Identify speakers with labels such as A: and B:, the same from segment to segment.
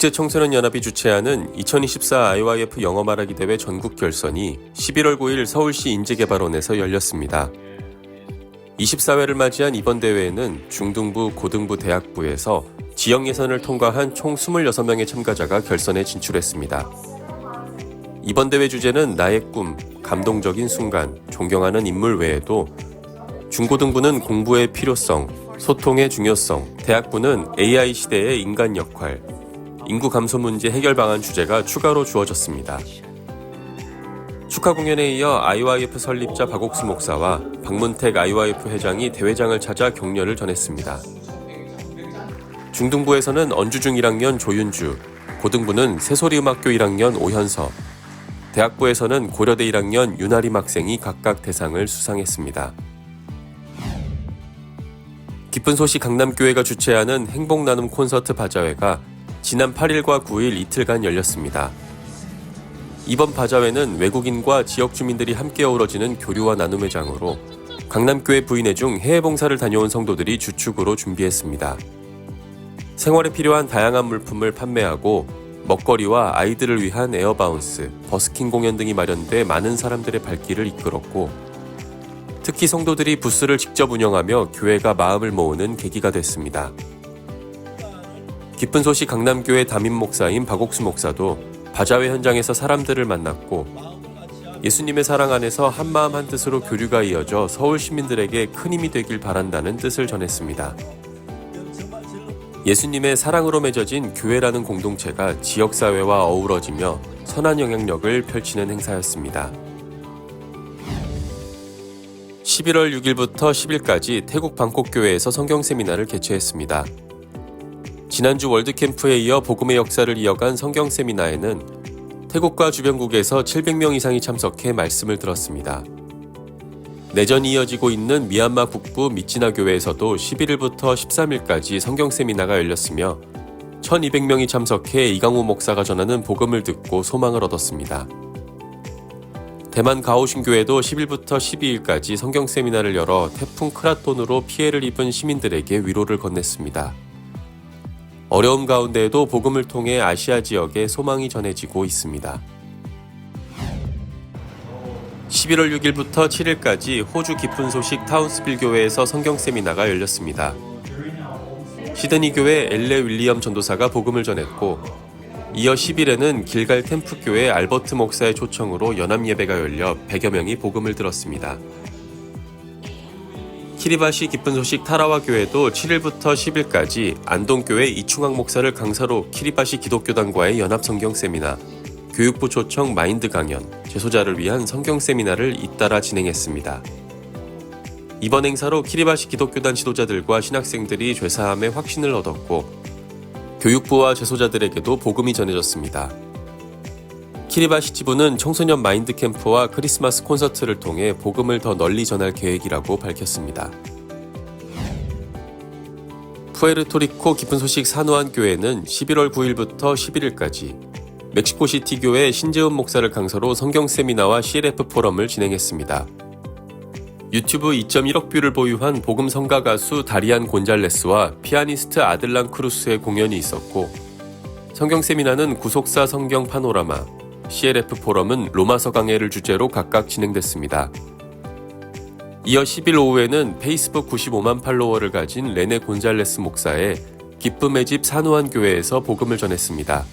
A: 국제청소년연합이 주최하는 2024 IYF 영어 말하기 대회 전국 결선이 11월 9일 서울시 인재개발원에서 열렸습니다. 24회를 맞이한 이번 대회에는 중등부, 고등부 대학부에서 지역 예선을 통과한 총 26명의 참가자가 결선에 진출했습니다. 이번 대회 주제는 나의 꿈, 감동적인 순간, 존경하는 인물 외에도 중고등부는 공부의 필요성, 소통의 중요성, 대학부는 AI 시대의 인간 역할, 인구 감소 문제 해결 방안 주제가 추가로 주어졌습니다. 축하 공연에 이어 IYF 설립자 박옥수 목사와 박문택 IYF 회장이 대회장을 찾아 격려를 전했습니다. 중등부에서는 언주중 1학년 조윤주, 고등부는 새소리음악교 1학년 오현서, 대학부에서는 고려대 1학년 윤아림 학생이 각각 대상을 수상했습니다. 기쁜 소식 강남교회가 주최하는 행복나눔 콘서트 바자회가 지난 8일과 9일 이틀간 열렸습니다. 이번 바자회는 외국인과 지역 주민들이 함께 어우러지는 교류와 나눔의 장으로 강남교회 부인회 중 해외 봉사를 다녀온 성도들이 주축으로 준비했습니다. 생활에 필요한 다양한 물품을 판매하고 먹거리와 아이들을 위한 에어바운스, 버스킹 공연 등이 마련돼 많은 사람들의 발길을 이끌었고 특히 성도들이 부스를 직접 운영하며 교회가 마음을 모으는 계기가 됐습니다. 기쁜 소식 강남교회 담임 목사인 박옥수 목사도 바자회 현장에서 사람들을 만났고 예수님의 사랑 안에서 한마음 한뜻으로 교류가 이어져 서울 시민들에게 큰 힘이 되길 바란다는 뜻을 전했습니다. 예수님의 사랑으로 맺어진 교회라는 공동체가 지역사회와 어우러지며 선한 영향력을 펼치는 행사였습니다. 11월 6일부터 10일까지 태국 방콕교회에서 성경 세미나를 개최했습니다. 지난주 월드캠프에 이어 복음의 역사를 이어간 성경 세미나에는 태국과 주변국에서 700명 이상이 참석해 말씀을 들었습니다. 내전이 이어지고 있는 미얀마 북부 미치나 교회에서도 11일부터 13일까지 성경 세미나가 열렸으며 1200명이 참석해 이강호 목사가 전하는 복음을 듣고 소망을 얻었습니다. 대만 가오슝 교회도 10일부터 12일까지 성경 세미나를 열어 태풍 크라톤으로 피해를 입은 시민들에게 위로를 건넸습니다. 어려움 가운데에도 복음을 통해 아시아 지역에 소망이 전해지고 있습니다. 11월 6일부터 7일까지 호주 기쁜 소식 타운스빌 교회에서 성경 세미나가 열렸습니다. 시드니 교회 엘레 윌리엄 전도사가 복음을 전했고 이어 10일에는 길갈 템프 교회 알버트 목사의 초청으로 연합 예배가 열려 100여 명이 복음을 들었습니다. 키리바시 기쁜 소식 타라와 교회도 7일부터 10일까지 안동교회 이충학 목사를 강사로 키리바시 기독교단과의 연합 성경 세미나, 교육부 초청 마인드 강연, 재소자를 위한 성경 세미나를 잇따라 진행했습니다. 이번 행사로 키리바시 기독교단 지도자들과 신학생들이 죄사함의 확신을 얻었고 교육부와 재소자들에게도 복음이 전해졌습니다. 키리바시 지부는 청소년 마인드 캠프와 크리스마스 콘서트를 통해 복음을 더 널리 전할 계획이라고 밝혔습니다. 푸에르토리코 기쁜 소식 산후안 교회는 11월 9일부터 11일까지 멕시코시티 교회 신재훈 목사를 강사로 성경 세미나와 CLF 포럼을 진행했습니다. 유튜브 2.1억 뷰를 보유한 복음 성가 가수 다리안 곤잘레스와 피아니스트 아들란 크루스의 공연이 있었고 성경 세미나는 구속사 성경 파노라마, CLF 포럼은 로마서 강해를 주제로 각각 진행됐습니다. 이어 10일 오후에는 페이스북 95만 팔로워를 가진 레네 곤잘레스 목사의 기쁨의 집 산후안 교회에서 복음을 전했습니다.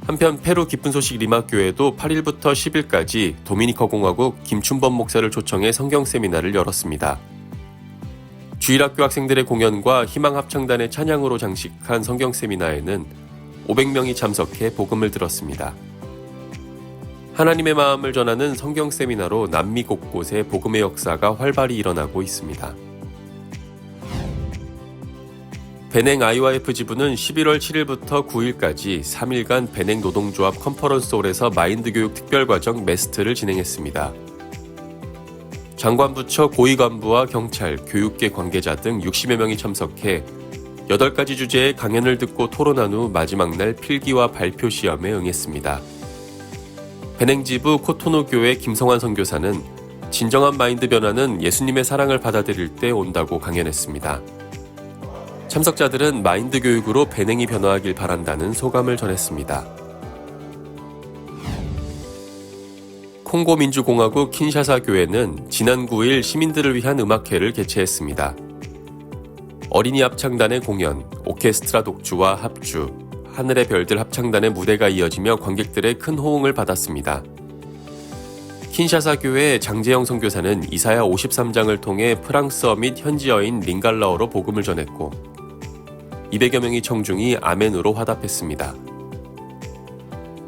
A: 한편 페루 기쁜 소식 리마 교회도 8일부터 10일까지 도미니카 공화국 김춘범 목사를 초청해 성경 세미나를 열었습니다. 주일학교 학생들의 공연과 희망합창단의 찬양으로 장식한 성경 세미나에는 500명이 참석해 복음을 들었습니다. 하나님의 마음을 전하는 성경 세미나로 남미 곳곳에 복음의 역사가 활발히 일어나고 있습니다. 배냉 IYF 지부는 11월 7일부터 9일까지 3일간 배냉 노동조합 컨퍼런스홀에서 마인드 교육 특별과정 메스트를 진행했습니다. 장관부처 고위관부와 경찰, 교육계 관계자 등 60여 명이 참석해 8가지 주제의 강연을 듣고 토론한 후 마지막 날 필기와 발표 시험에 응했습니다. 배냉지부 코토노 교회 김성환 선교사는 진정한 마인드 변화는 예수님의 사랑을 받아들일 때 온다고 강연했습니다. 참석자들은 마인드 교육으로 배냉이 변화하길 바란다는 소감을 전했습니다. 콩고 민주공화국 킨샤사 교회는 지난 9일 시민들을 위한 음악회를 개최했습니다. 어린이 합창단의 공연, 오케스트라 독주와 합주, 하늘의 별들 합창단의 무대가 이어지며 관객들의 큰 호응을 받았습니다. 킨샤사 교회 장재영 선교사는 이사야 53장을 통해 프랑스어 및 현지어인 링갈라어로 복음을 전했고 200여 명의 청중이 아멘으로 화답했습니다.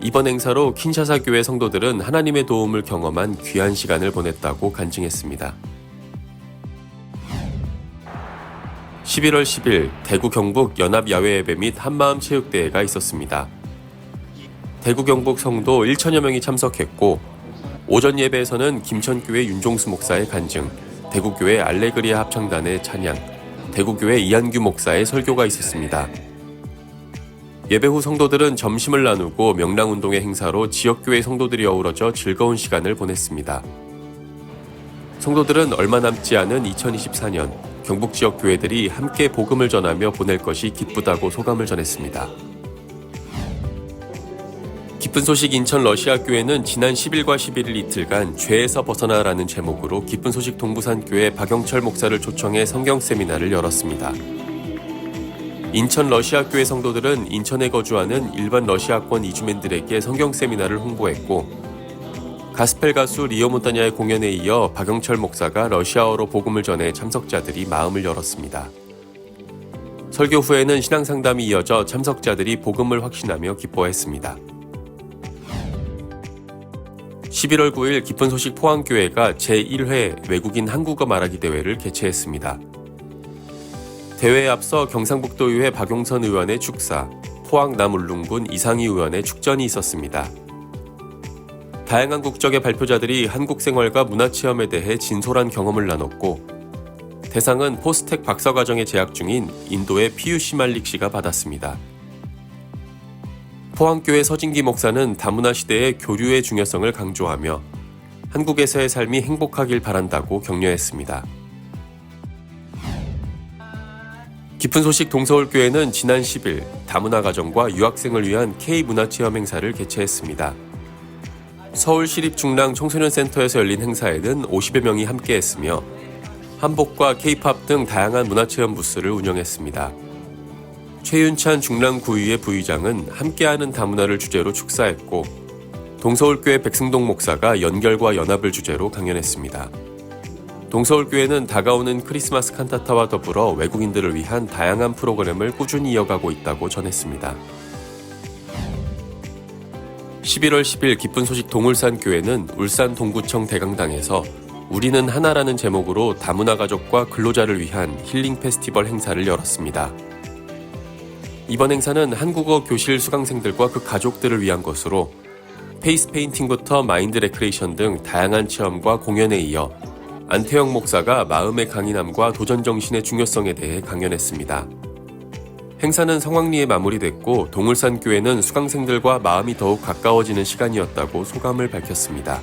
A: 이번 행사로 킨샤사 교회 성도들은 하나님의 도움을 경험한 귀한 시간을 보냈다고 간증했습니다. 11월 10일 대구 경북 연합야외예배 및 한마음 체육대회가 있었습니다. 대구 경북 성도 1천여 명이 참석했고 오전 예배에서는 김천교회 윤종수 목사의 간증, 대구교회 알레그리아 합창단의 찬양, 대구교회 이한규 목사의 설교가 있었습니다. 예배 후 성도들은 점심을 나누고 명랑운동의 행사로 지역교회 성도들이 어우러져 즐거운 시간을 보냈습니다. 성도들은 얼마 남지 않은 2024년 경북 지역 교회들이 함께 복음을 전하며 보낼 것이 기쁘다고 소감을 전했습니다. 기쁜 소식 인천 러시아 교회는 지난 10일과 11일 이틀간 죄에서 벗어나라는 제목으로 기쁜 소식 동부산교회 박영철 목사를 초청해 성경 세미나를 열었습니다. 인천 러시아 교회 성도들은 인천에 거주하는 일반 러시아권 이주민들에게 성경 세미나를 홍보했고 가스펠 가수 리오 몬타냐의 공연에 이어 박영철 목사가 러시아어로 복음을 전해 참석자들이 마음을 열었습니다. 설교 후에는 신앙 상담이 이어져 참석자들이 복음을 확신하며 기뻐했습니다. 11월 9일 기쁜 소식 포항교회가 제1회 외국인 한국어 말하기 대회를 개최했습니다. 대회에 앞서 경상북도의회 박용선 의원의 축사, 포항 남울릉군 이상희 의원의 축전이 있었습니다. 다양한 국적의 발표자들이 한국 생활과 문화체험에 대해 진솔한 경험을 나눴고 대상은 포스텍 박사과정에 재학 중인 인도의 피유시 말릭 씨가 받았습니다. 포항교회 서진기 목사는 다문화 시대의 교류의 중요성을 강조하며 한국에서의 삶이 행복하길 바란다고 격려했습니다. 기쁜 소식 동서울교회는 지난 10일 다문화 가정과 유학생을 위한 K문화체험 행사를 개최했습니다. 서울시립중랑 청소년센터에서 열린 행사에는 50여 명이 함께했으며 한복과 K-팝 등 다양한 문화체험 부스를 운영했습니다. 최윤찬 중랑구의회 부의장은 함께하는 다문화를 주제로 축사했고 동서울교회 백승동 목사가 연결과 연합을 주제로 강연했습니다. 동서울교회는 다가오는 크리스마스 칸타타와 더불어 외국인들을 위한 다양한 프로그램을 꾸준히 이어가고 있다고 전했습니다. 11월 10일 기쁜 소식 동울산교회는 울산 동구청 대강당에서 우리는 하나라는 제목으로 다문화 가족과 근로자를 위한 힐링 페스티벌 행사를 열었습니다. 이번 행사는 한국어 교실 수강생들과 그 가족들을 위한 것으로 페이스 페인팅부터 마인드 레크레이션 등 다양한 체험과 공연에 이어 안태영 목사가 마음의 강인함과 도전 정신의 중요성에 대해 강연했습니다. 행사는 성황리에 마무리됐고 동울산교회는 수강생들과 마음이 더욱 가까워지는 시간이었다고 소감을 밝혔습니다.